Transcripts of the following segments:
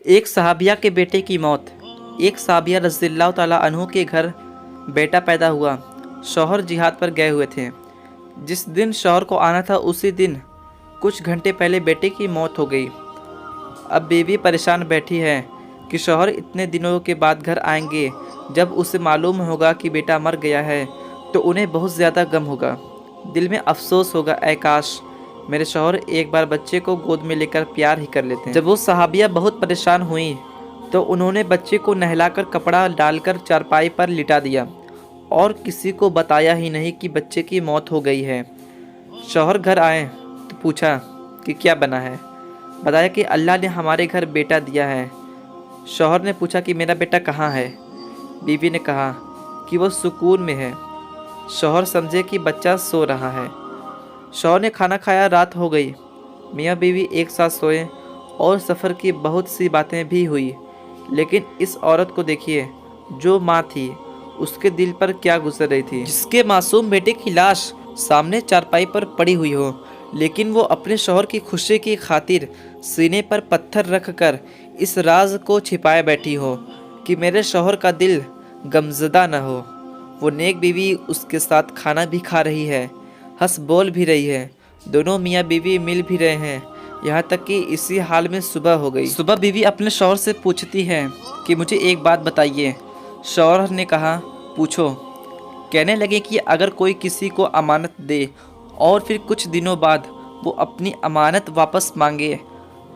एक सहाबिया के बेटे की मौत। एक सहाबिया रज़ियल्लाहु ताला अन्हु के घर बेटा पैदा हुआ। शौहर जिहाद पर गए हुए थे। जिस दिन शौहर को आना था उसी दिन कुछ घंटे पहले बेटे की मौत हो गई। अब बीवी परेशान बैठी है कि शौहर इतने दिनों के बाद घर आएंगे। जब उसे मालूम होगा कि बेटा मर गया है तो उन्हें बहुत ज़्यादा गम होगा। दिल में अफसोस होगा, ऐ काश मेरे शौहर एक बार बच्चे को गोद में लेकर प्यार ही कर लेते। जब वो सहाबिया बहुत परेशान हुई तो उन्होंने बच्चे को नहलाकर कपड़ा डालकर चारपाई पर लिटा दिया और किसी को बताया ही नहीं कि बच्चे की मौत हो गई है। शौहर घर आए तो पूछा कि क्या बना है। बताया कि अल्लाह ने हमारे घर बेटा दिया है। शौहर ने पूछा कि मेरा बेटा कहाँ है। बीवी ने कहा कि वो सुकून में है। शौहर समझे कि बच्चा सो रहा है। शौहर ने खाना खाया, रात हो गई। मियाँ बीवी एक साथ सोए और सफ़र की बहुत सी बातें भी हुई। लेकिन इस औरत को देखिए, जो माँ थी उसके दिल पर क्या गुजर रही थी। जिसके मासूम बेटे की लाश सामने चारपाई पर पड़ी हुई हो, लेकिन वो अपने शौहर की खुशी की खातिर सीने पर पत्थर रख कर इस राज को छिपाए बैठी हो कि मेरे शौहर का दिल गमज़दा न हो। वो नेक बीवी उसके साथ खाना भी खा रही है, हंस बोल भी रही है। दोनों मियाँ बीवी मिल भी रहे हैं। यहाँ तक कि इसी हाल में सुबह हो गई। सुबह बीवी अपने शौहर से पूछती है कि मुझे एक बात बताइए। शौहर ने कहा, पूछो। कहने लगे कि अगर कोई किसी को अमानत दे और फिर कुछ दिनों बाद वो अपनी अमानत वापस मांगे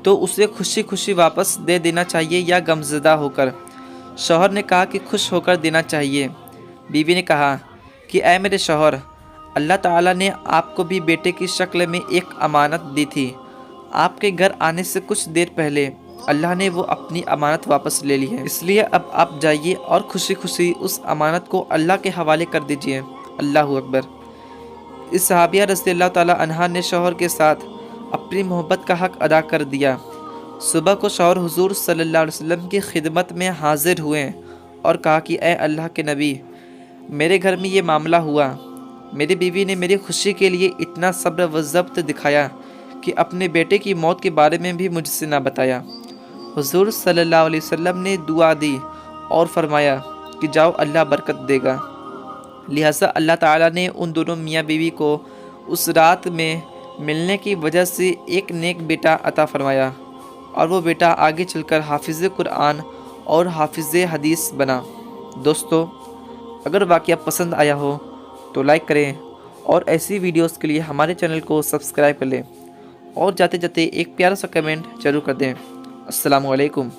तो उसे खुशी खुशी वापस दे देना चाहिए या गमज़दा होकर। शौहर ने कहा कि खुश होकर देना चाहिए। बीवी ने कहा कि ऐ मेरे शौहर, अल्लाह ताला ने आपको भी बेटे की शक्ल में एक अमानत दी थी। आपके घर आने से कुछ देर पहले अल्लाह ने वो अपनी अमानत वापस ले ली है। इसलिए अब आप जाइए और खुशी खुशी उस अमानत को अल्लाह के हवाले कर दीजिए। अल्लाहु अकबर। इस सहाबिया रज़ियल्लाहु ताला अन्हा ने शौहर के साथ अपनी मोहब्बत का हक़ अदा कर दिया। सुबह को शौहर हुजूर सल्लल्लाहु अलैहि वसल्लम की खिदमत में हाजिर हुए और कहा कि ऐ अल्लाह के नबी, मेरे घर में ये मामला हुआ। मेरी बीवी ने मेरी खुशी के लिए इतना सब्र व ज़ब्त दिखाया कि अपने बेटे की मौत के बारे में भी मुझसे ना बताया। हुजूर सल्लल्लाहु अलैहि वसल्लम ने दुआ दी और फरमाया कि जाओ, अल्लाह बरकत देगा। लिहाजा अल्लाह ताला ने उन दोनों मियाँ बीवी को उस रात में मिलने की वजह से एक नेक बेटा अता फरमाया और वो बेटा आगे चलकर हाफिज़ कुरान और हाफिज़ हदीस बना। दोस्तों, अगर वाक़या पसंद आया हो तो लाइक करें और ऐसी वीडियोस के लिए हमारे चैनल को सब्सक्राइब कर लें और जाते जाते एक प्यारा सा कमेंट ज़रूर कर दें। अस्सलामु अलैकुम।